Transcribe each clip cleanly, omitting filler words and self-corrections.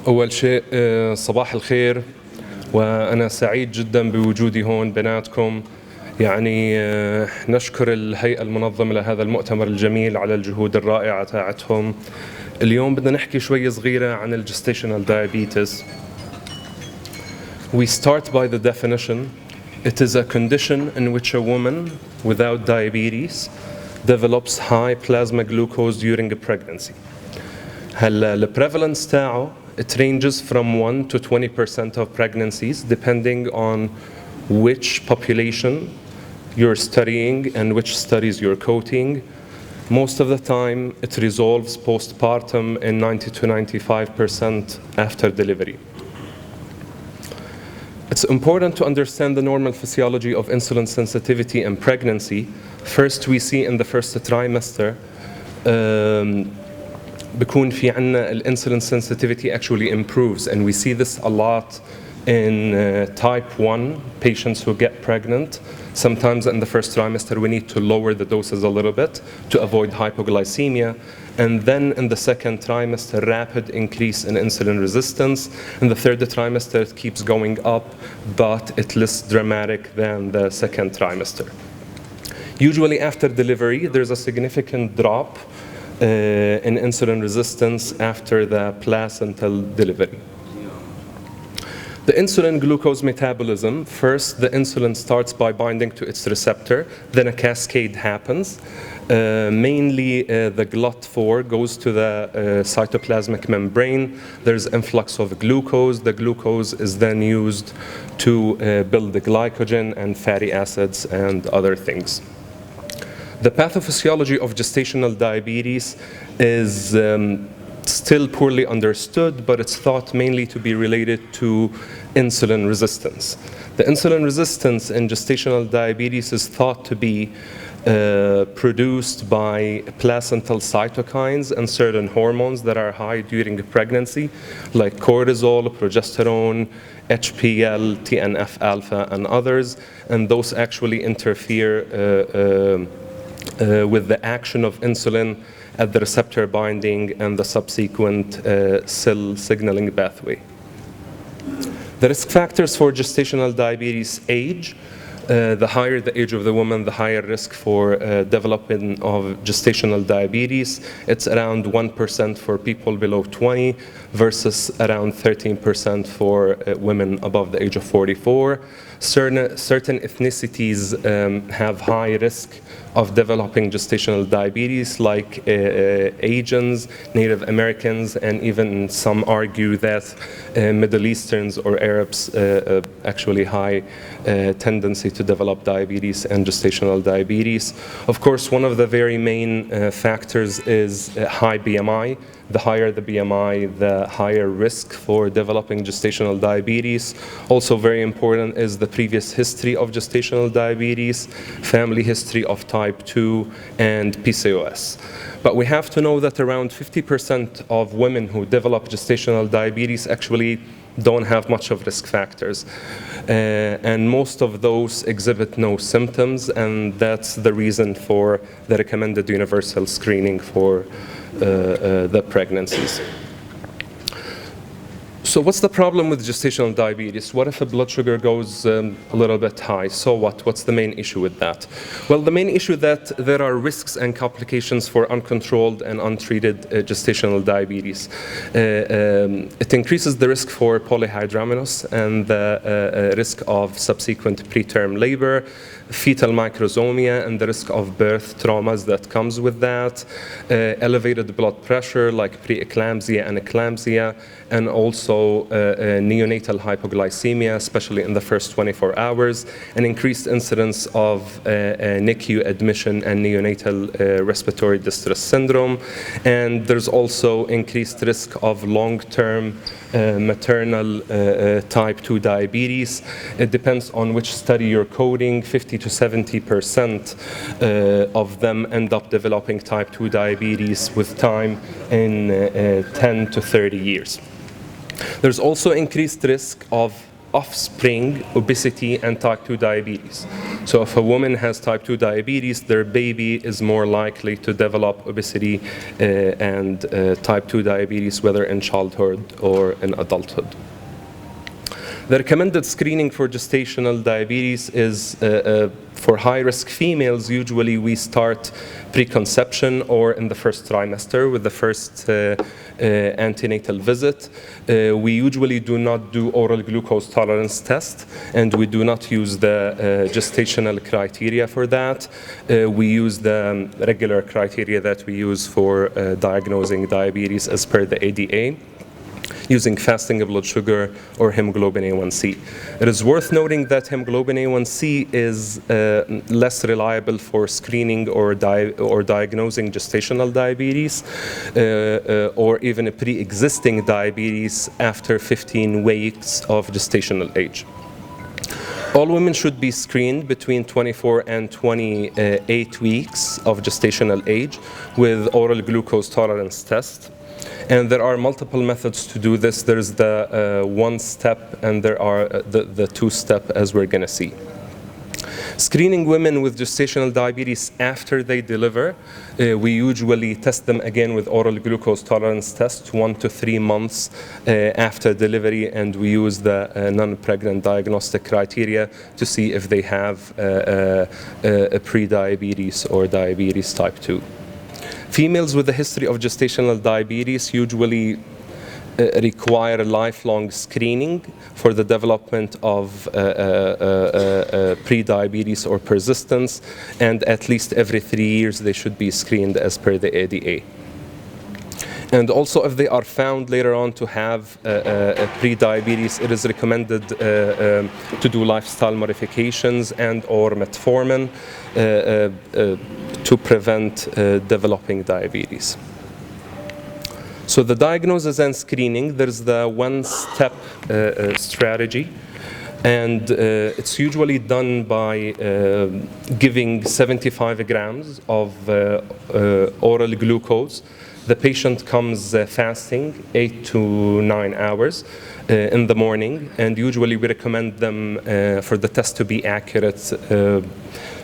أول شيء صباح الخير، وأنا سعيد جدا بوجودي هون بيناتكم. يعني نشكر الهيئة المنظمة لهذا المؤتمر الجميل على الجهود الرائعة تاعتهم. اليوم بدنا نحكي شوي صغيرة عن الجستيشنال diabetes. We start by the definition. It is a condition in which a woman without diabetes develops high plasma glucose during a pregnancy. هلا the prevalence تاعه it ranges from 1 to 20% of pregnancies depending on which population you're studying and which studies you're quoting. Most of the time it resolves postpartum in 90 to 95% after delivery. It's important to understand the normal physiology of insulin sensitivity in pregnancy. First, we see in the first trimester بيكون في عنا الانسولين sensitivity actually improves, and we see this a lot in type 1 patients who get pregnant. Sometimes in the first trimester we need to lower the doses a little bit to avoid hypoglycemia, and then in the second trimester rapid increase in insulin resistance. In the third trimester it keeps going up, but it's less dramatic than the second trimester. Usually after delivery there's a significant drop in insulin resistance after the placental delivery. The insulin glucose metabolism, first the insulin starts by binding to its receptor, then a cascade happens. Mainly the GLUT4 goes to the cytoplasmic membrane. There's influx of glucose. The glucose is then used to build the glycogen and fatty acids and other things. The pathophysiology of gestational diabetes is still poorly understood, but it's thought mainly to be related to insulin resistance. The insulin resistance in gestational diabetes is thought to be produced by placental cytokines and certain hormones that are high during pregnancy, like cortisol, progesterone, HPL, TNF-alpha, and others, and those actually interfere with the action of insulin at the receptor binding and the subsequent cell signaling pathway. The risk factors for gestational diabetes: age. The higher the age of the woman, the higher risk for development of gestational diabetes. It's around 1% for people below 20 versus around 13% for women above the age of 44. Certain ethnicities have high risk of developing gestational diabetes, like Asians, Native Americans, and even some argue that Middle Easterns or Arabs actually high tendency to develop diabetes and gestational diabetes. Of course, one of the very main factors is high BMI. The higher the BMI, the higher risk for developing gestational diabetes. Also very important is the previous history of gestational diabetes, family history of type 2, and PCOS. But we have to know that around 50% of women who develop gestational diabetes actually don't have much of risk factors. And most of those exhibit no symptoms, and that's the reason for the recommended universal screening for the pregnancies. So what's the problem with gestational diabetes? What if a blood sugar goes a little bit high? So what? What's the main issue with that? Well, the main issue that there are risks and complications for uncontrolled and untreated gestational diabetes. It increases the risk for polyhydramnios and the risk of subsequent preterm labor, fetal microsomia, and the risk of birth traumas that comes with that, elevated blood pressure like preeclampsia and eclampsia, and also neonatal hypoglycemia, especially in the first 24 hours, and increased incidence of NICU admission and neonatal respiratory distress syndrome. And there's also increased risk of long-term maternal type 2 diabetes. It depends on which study you're coding. 50 to 70% of them end up developing type 2 diabetes with time in 10 to 30 years. There's also increased risk of offspring obesity and type 2 diabetes. So if a woman has type 2 diabetes, their baby is more likely to develop obesity and type 2 diabetes, whether in childhood or in adulthood. The recommended screening for gestational diabetes is for high-risk females. Usually we start preconception or in the first trimester with the first antenatal visit. We usually do not do oral glucose tolerance test, and we do not use the gestational criteria for that. We use the regular criteria that we use for diagnosing diabetes as per the ADA, using fasting blood sugar or hemoglobin A1C. It is worth noting that hemoglobin A1C is less reliable for screening or diagnosing gestational diabetes or even a pre-existing diabetes after 15 weeks of gestational age. All women should be screened between 24 and 28 weeks of gestational age with oral glucose tolerance test. And there are multiple methods to do this. There's the one-step and there are the two-step, as we're going to see. Screening women with gestational diabetes after they deliver, we usually test them again with oral glucose tolerance test 1 to 3 months after delivery, and we use the non-pregnant diagnostic criteria to see if they have a pre-diabetes or diabetes type 2. Females with a history of gestational diabetes usually require lifelong screening for the development of pre-diabetes or persistence, and at least every 3 years they should be screened as per the ADA. And also, if they are found later on to have pre-diabetes, it is recommended to do lifestyle modifications and or metformin to prevent developing diabetes. So the diagnosis and screening, there's the one-step strategy. And it's usually done by giving 75 grams of oral glucose. The patient comes fasting 8 to 9 hours in the morning, and usually we recommend them for the test to be accurate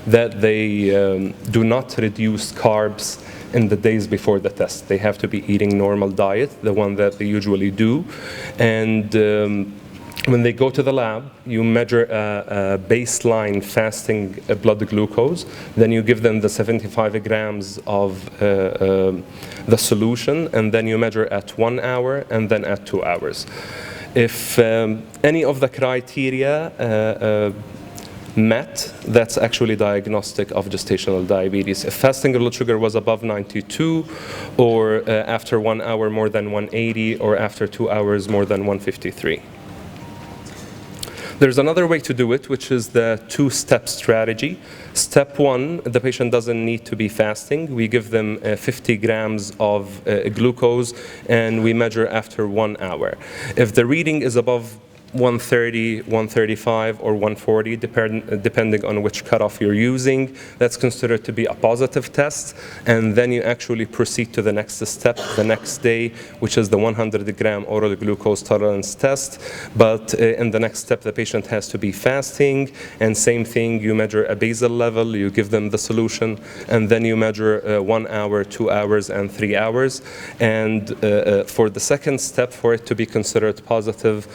that they do not reduce carbs in the days before the test. They have to be eating normal diet, the one that they usually do. And when they go to the lab, you measure a baseline fasting blood glucose. Then you give them the 75 grams of the solution, and then you measure at 1 hour and then at 2 hours. If any of the criteria met, that's actually diagnostic of gestational diabetes. If fasting blood sugar was above 92, or after 1 hour more than 180, or after 2 hours more than 153. There's another way to do it, which is the two-step strategy. Step 1, the patient doesn't need to be fasting. We give them 50 grams of glucose, and we measure after 1 hour. If the reading is above 130, 135, or 140, depending on which cutoff you're using, that's considered to be a positive test. And then you actually proceed to the next step the next day, which is the 100-gram oral glucose tolerance test. But in the next step, the patient has to be fasting. And same thing, you measure a basal level, you give them the solution, and then you measure 1 hour, 2 hours, and 3 hours. And for the second step, for it to be considered positive,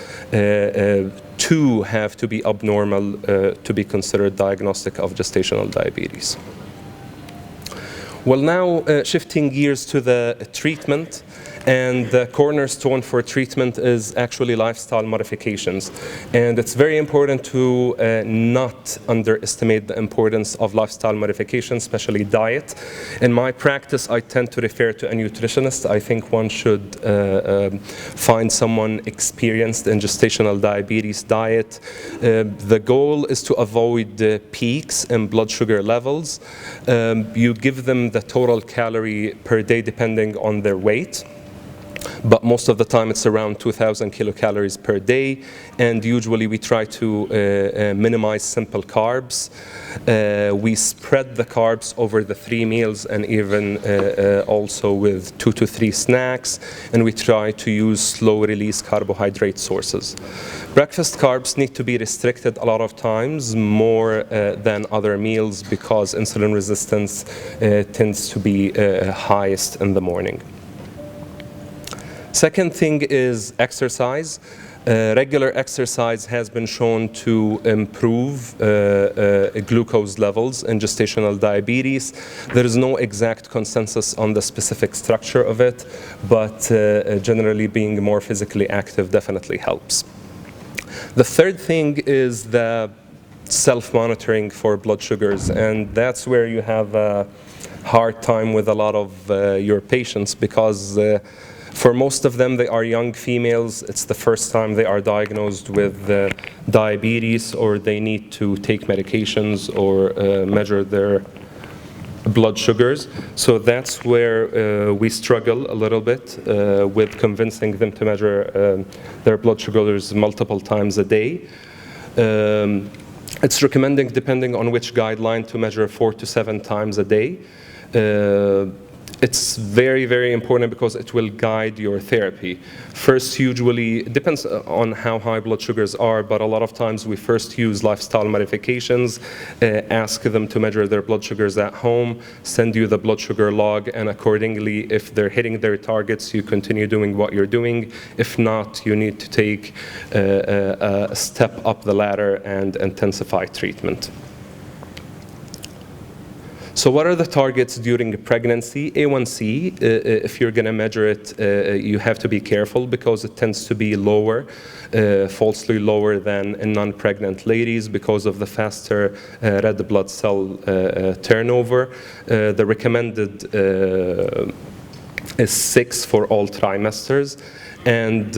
2 have to be abnormal to be considered diagnostic of gestational diabetes. Well, now shifting gears to the treatment, and the cornerstone for treatment is actually lifestyle modifications. And it's very important to not underestimate the importance of lifestyle modifications, especially diet. In my practice, I tend to refer to a nutritionist. I think one should find someone experienced in gestational diabetes diet. The goal is to avoid the peaks in blood sugar levels. You give them the total calorie per day depending on their weight. but most of the time it's around 2,000 kilocalories per day, and usually we try to minimize simple carbs. We spread the carbs over the 3 meals and even also with 2 to 3 snacks, and we try to use slow-release carbohydrate sources. Breakfast carbs need to be restricted a lot of times more than other meals because insulin resistance tends to be highest in the morning. Second thing is exercise. Regular exercise has been shown to improve glucose levels in gestational diabetes. There is no exact consensus on the specific structure of it, but generally being more physically active definitely helps. The third thing is the self-monitoring for blood sugars, and that's where you have a hard time with a lot of your patients because for most of them, they are young females. It's the first time they are diagnosed with diabetes, or they need to take medications or measure their blood sugars. So that's where we struggle a little bit with convincing them to measure their blood sugars multiple times a day. It's recommending, depending on which guideline, to measure 4 to 7 times a day. It's very, very important because it will guide your therapy. First, usually, it depends on how high blood sugars are, but a lot of times we first use lifestyle modifications, ask them to measure their blood sugars at home, send you the blood sugar log, and accordingly, if they're hitting their targets, you continue doing what you're doing. If not, you need to take a step up the ladder and intensify treatment. So what are the targets during pregnancy? A1C, if you're going to measure it, you have to be careful because it tends to be lower, falsely lower than in non-pregnant ladies because of the faster red blood cell turnover. The recommended is 6 for all trimesters, and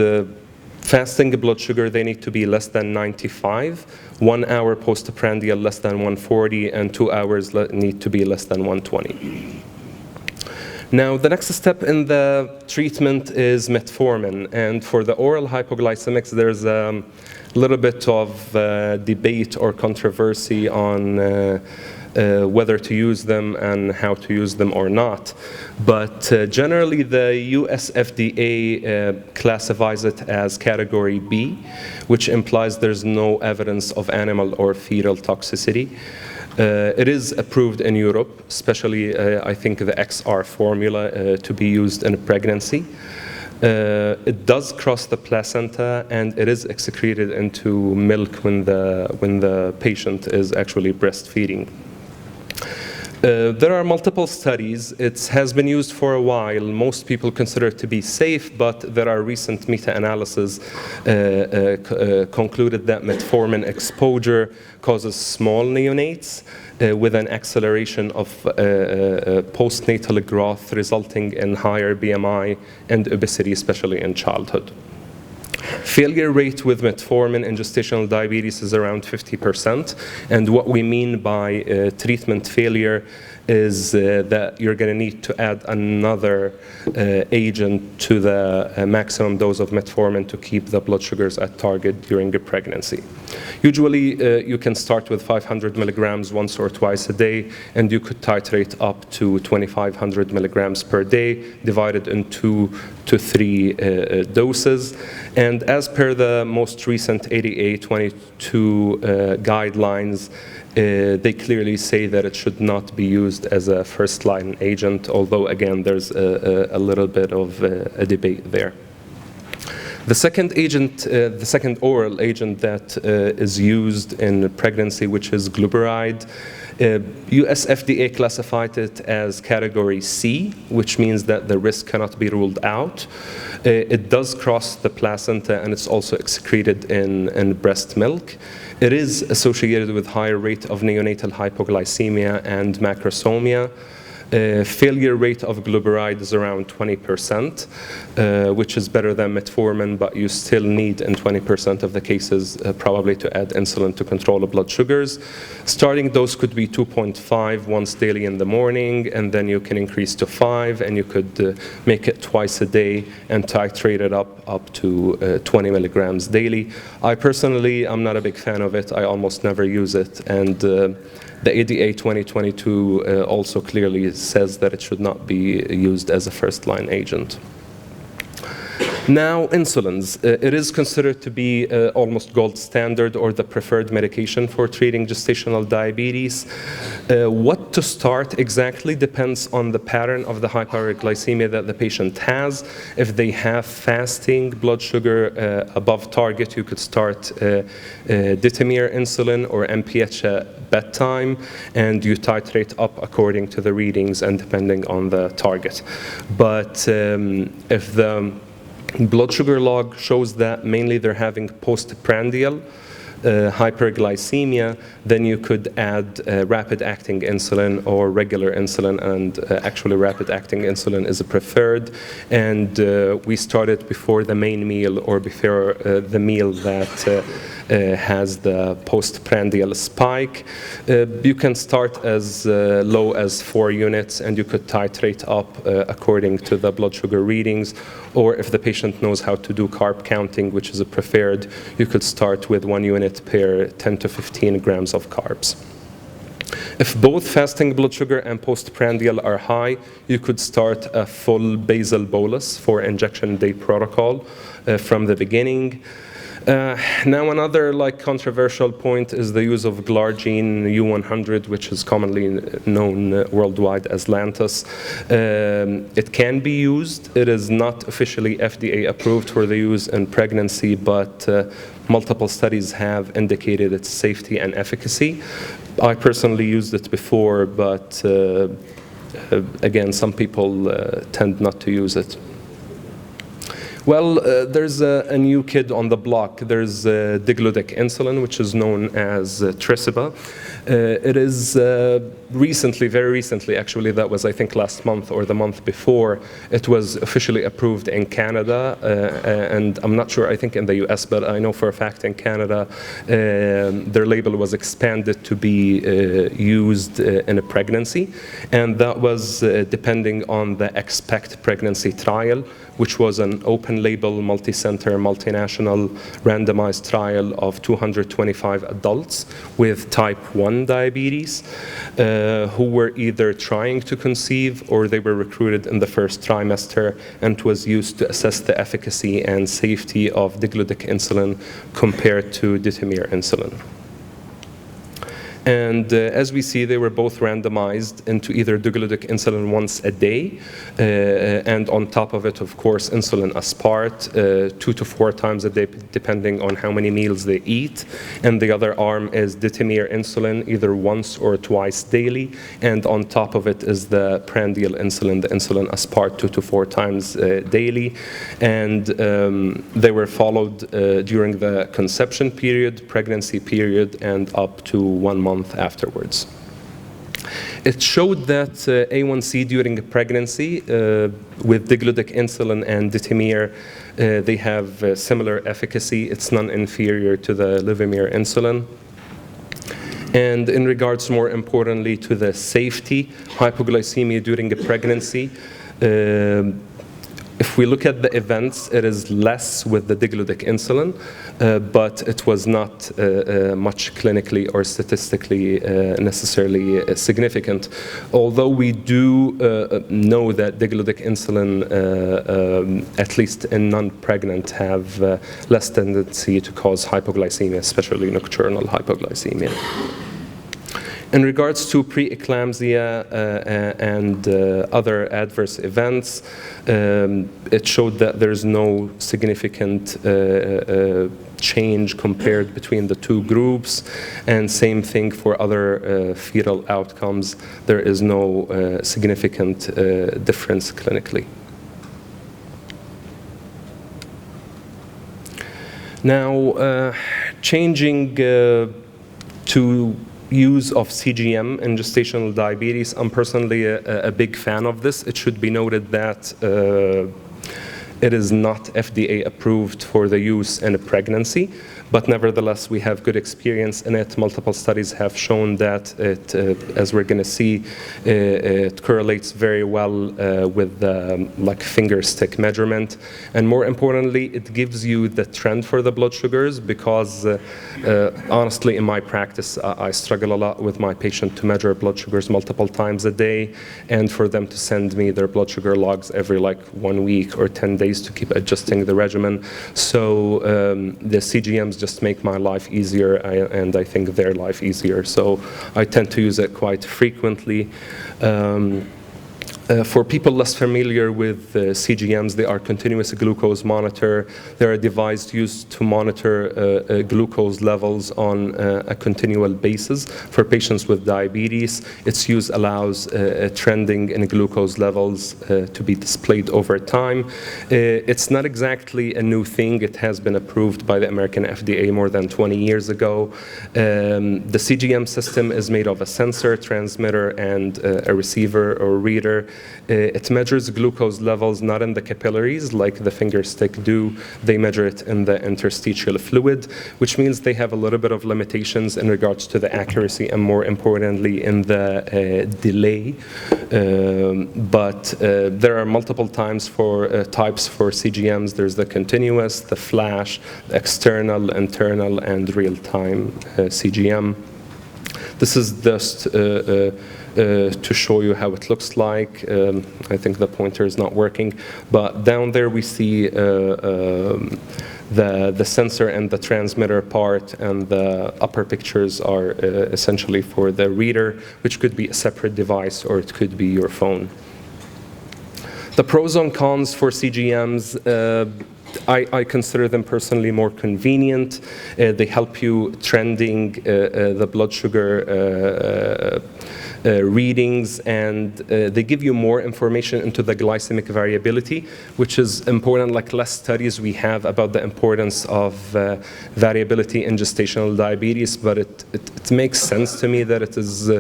fasting blood sugar, they need to be less than 95, 1 hour postprandial less than 140, and 2 hours need to be less than 120. Now, the next step in the treatment is Metformin, and for the oral hypoglycemics, there's a little bit of debate or controversy on whether to use them and how to use them or not. But generally, the US FDA classifies it as category B, which implies there's no evidence of animal or fetal toxicity. It is approved in Europe, especially I think the XR formula to be used in pregnancy. It does cross the placenta, and it is excreted into milk when the patient is actually breastfeeding. There are multiple studies. It has been used for a while. Most people consider it to be safe, but there are recent meta-analyses concluded that metformin exposure causes small neonates with an acceleration of postnatal growth, resulting in higher BMI and obesity, especially in childhood. Failure rate with metformin in gestational diabetes is around 50%, and what we mean by treatment failure is that you're going to need to add another agent to the maximum dose of metformin to keep the blood sugars at target during a pregnancy. Usually, you can start with 500 milligrams once or twice a day, and you could titrate up to 2,500 milligrams per day, divided in 2 to 3 doses. And as per the most recent ADA 22 guidelines, they clearly say that it should not be used as a first-line agent, although, again, there's a little bit of a debate there. The second agent, the second oral agent that is used in pregnancy, which is Glyburide, US FDA classified it as category C, which means that the risk cannot be ruled out. It does cross the placenta, and it's also excreted in breast milk. It is associated with higher rate of neonatal hypoglycemia and macrosomia. Failure rate of Glyburide is around 20%, which is better than Metformin, but you still need in 20% of the cases probably to add insulin to control the blood sugars. Starting dose could be 2.5 once daily in the morning, and then you can increase to 5, and you could make it twice a day and titrate it up to 20 milligrams daily. I personally, I'm not a big fan of it. I almost never use it, and the ADA 2022 also clearly says that it should not be used as a first-line agent. Now, insulins. It is considered to be almost gold standard or the preferred medication for treating gestational diabetes. What to start exactly depends on the pattern of the hyperglycemia that the patient has. If they have fasting blood sugar above target, you could start Ditamir insulin or MPH at bedtime, and you titrate up according to the readings and depending on the target. But if the blood sugar log shows that mainly they're having postprandial hyperglycemia, then you could add rapid-acting insulin or regular insulin, and actually rapid-acting insulin is preferred. And we started before the main meal or before the meal that has the postprandial spike. You can start as low as 4 units, and you could titrate up according to the blood sugar readings. Or if the patient knows how to do carb counting, which is preferred, you could start with 1 unit per 10 to 15 grams of carbs. If both fasting blood sugar and postprandial are high, you could start a full basal bolus for injection day protocol from the beginning. Now another controversial point is the use of glargine U100, which is commonly known worldwide as Lantus. It can be used. It is not officially FDA approved for the use in pregnancy, but multiple studies have indicated its safety and efficacy. I personally used it before, but again, some people tend not to use it. Well, there's a new kid on the block. There's digludec insulin, which is known as Tresiba. It is recently, very recently, actually, that was I think last month or the month before, it was officially approved in Canada, and I'm not sure, I think in the US, but I know for a fact in Canada, their label was expanded to be used in a pregnancy, and that was depending on the EXPECT pregnancy trial, which was an open-label, multi-center, multinational, randomized trial of 225 adults with type 1 diabetes who were either trying to conceive or they were recruited in the first trimester, and was used to assess the efficacy and safety of digludec insulin compared to Ditamir insulin. And as we see, they were both randomized into either digludec insulin once a day, and on top of it, of course, insulin aspart 2 to 4 times a day, depending on how many meals they eat. And the other arm is Ditamir insulin, either once or twice daily. And on top of it is the prandial insulin, the insulin aspart 2 to 4 times daily. And they were followed during the conception period, pregnancy period, and up to 1 month afterwards. It showed that A1C during pregnancy with digludec insulin and Ditamir, they have similar efficacy. It's non-inferior to the Levemir insulin. And in regards, more importantly, to the safety, hypoglycemia during a pregnancy, if we look at the events, it is less with the digludec insulin, but it was not much clinically or statistically necessarily significant. Although we do know that digludec insulin, at least in non-pregnant, have less tendency to cause hypoglycemia, especially nocturnal hypoglycemia. In regards to preeclampsia and other adverse events, it showed that there's no significant change compared between the two groups, and same thing for other fetal outcomes. There is no significant difference clinically. Now, changing to use of CGM in gestational diabetes. I'm personally a big fan of this. It should be noted that it is not FDA approved for the use in a pregnancy, but nevertheless, we have good experience in it. Multiple studies have shown that it, as we're going to see, it correlates very well with the finger stick measurement. And more importantly, it gives you the trend for the blood sugars because honestly, in my practice, I struggle a lot with my patient to measure blood sugars multiple times a day and for them to send me their blood sugar logs every 1 week or 10 days to keep adjusting the regimen. So the CGMs just make my life easier and I think their life easier. So I tend to use it quite frequently. For people less familiar with CGMs, they are continuous glucose monitor. They're a device used to monitor glucose levels on a continual basis. For patients with diabetes, its use allows trending in glucose levels to be displayed over time. It's not exactly a new thing. It has been approved by the American FDA more than 20 years ago. The CGM system is made of a sensor, transmitter, and a receiver or reader. It measures glucose levels not in the capillaries like the finger stick do. They measure it in the interstitial fluid, which means they have a little bit of limitations in regards to the accuracy and more importantly in the delay. But there are multiple types for CGMs. There's the continuous, the flash, the external, internal, and real-time CGM. This is just to show you how it looks like. I think the pointer is not working, but down there we see the sensor and the transmitter part, and the upper pictures are essentially for the reader, which could be a separate device or it could be your phone. The pros and cons for CGMs, I consider them personally more convenient. They help you trending the blood sugar readings, and they give you more information into the glycemic variability, which is important. Less studies we have about the importance of variability in gestational diabetes, but it makes sense to me that it is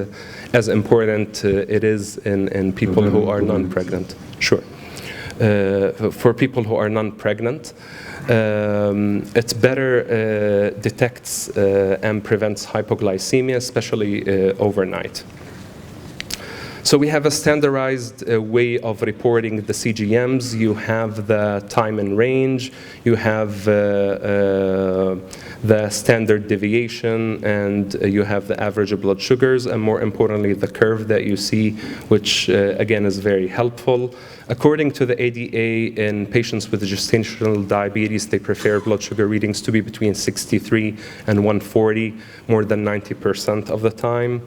as important it is in people who are non-pregnant. Sure. For people who are non-pregnant, it better detects and prevents hypoglycemia, especially overnight. So we have a standardized way of reporting the CGMs. You have the time and range, you have the standard deviation, and you have the average blood sugars, and more importantly, the curve that you see, which again is very helpful. According to the ADA, in patients with gestational diabetes, they prefer blood sugar readings to be between 63 and 140 more than 90% of the time.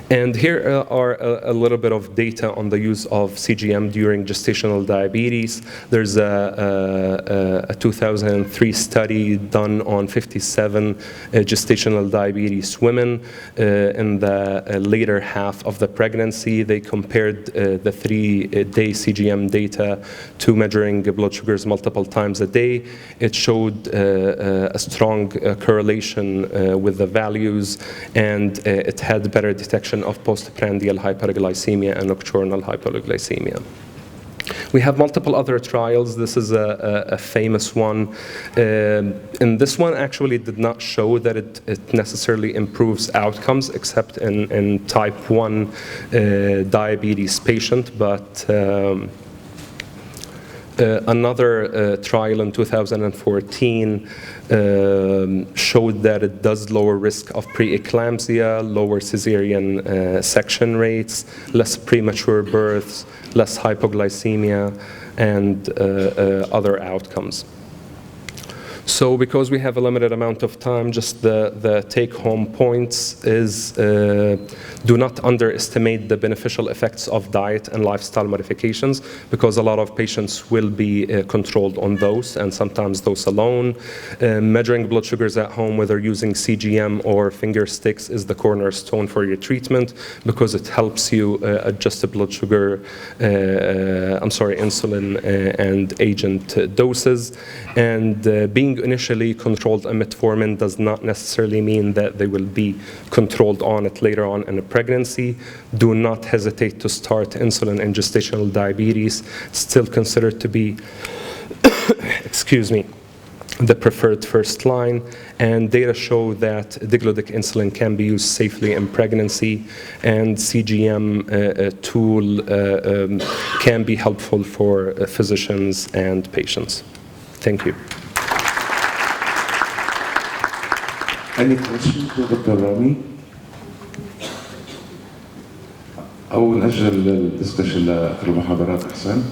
And here are a little bit of data on the use of CGM during gestational diabetes. There's a 2003 study done on 57 gestational diabetes women in the later half of the pregnancy. They compared the 3-day CGM data to measuring blood sugars multiple times a day. It showed a strong correlation with the values, and it had better detection of postprandial hyperglycemia and nocturnal hypoglycemia. We have multiple other trials. This is a famous one. And this one actually did not show that it necessarily improves outcomes, except in type 1 diabetes patient, but another trial in 2014 showed that it does lower risk of preeclampsia, lower cesarean section rates, less premature births, less hypoglycemia, and other outcomes. So because we have a limited amount of time, just the take-home points is do not underestimate the beneficial effects of diet and lifestyle modifications, because a lot of patients will be controlled on those, and sometimes those alone. Measuring blood sugars at home, whether using CGM or finger sticks, is the cornerstone for your treatment, because it helps you adjust the blood sugar, insulin and agent doses. And being being initially controlled on metformin does not necessarily mean that they will be controlled on it later on in a pregnancy. Do not hesitate to start insulin in gestational diabetes. Still considered to be, excuse me, the preferred first line, and data show that diglodic insulin can be used safely in pregnancy, and CGM tool can be helpful for physicians and patients. Thank you. Any questions to Dr. Rami? أو نأجل الدسكشن لآخر المحاضرات أحسن.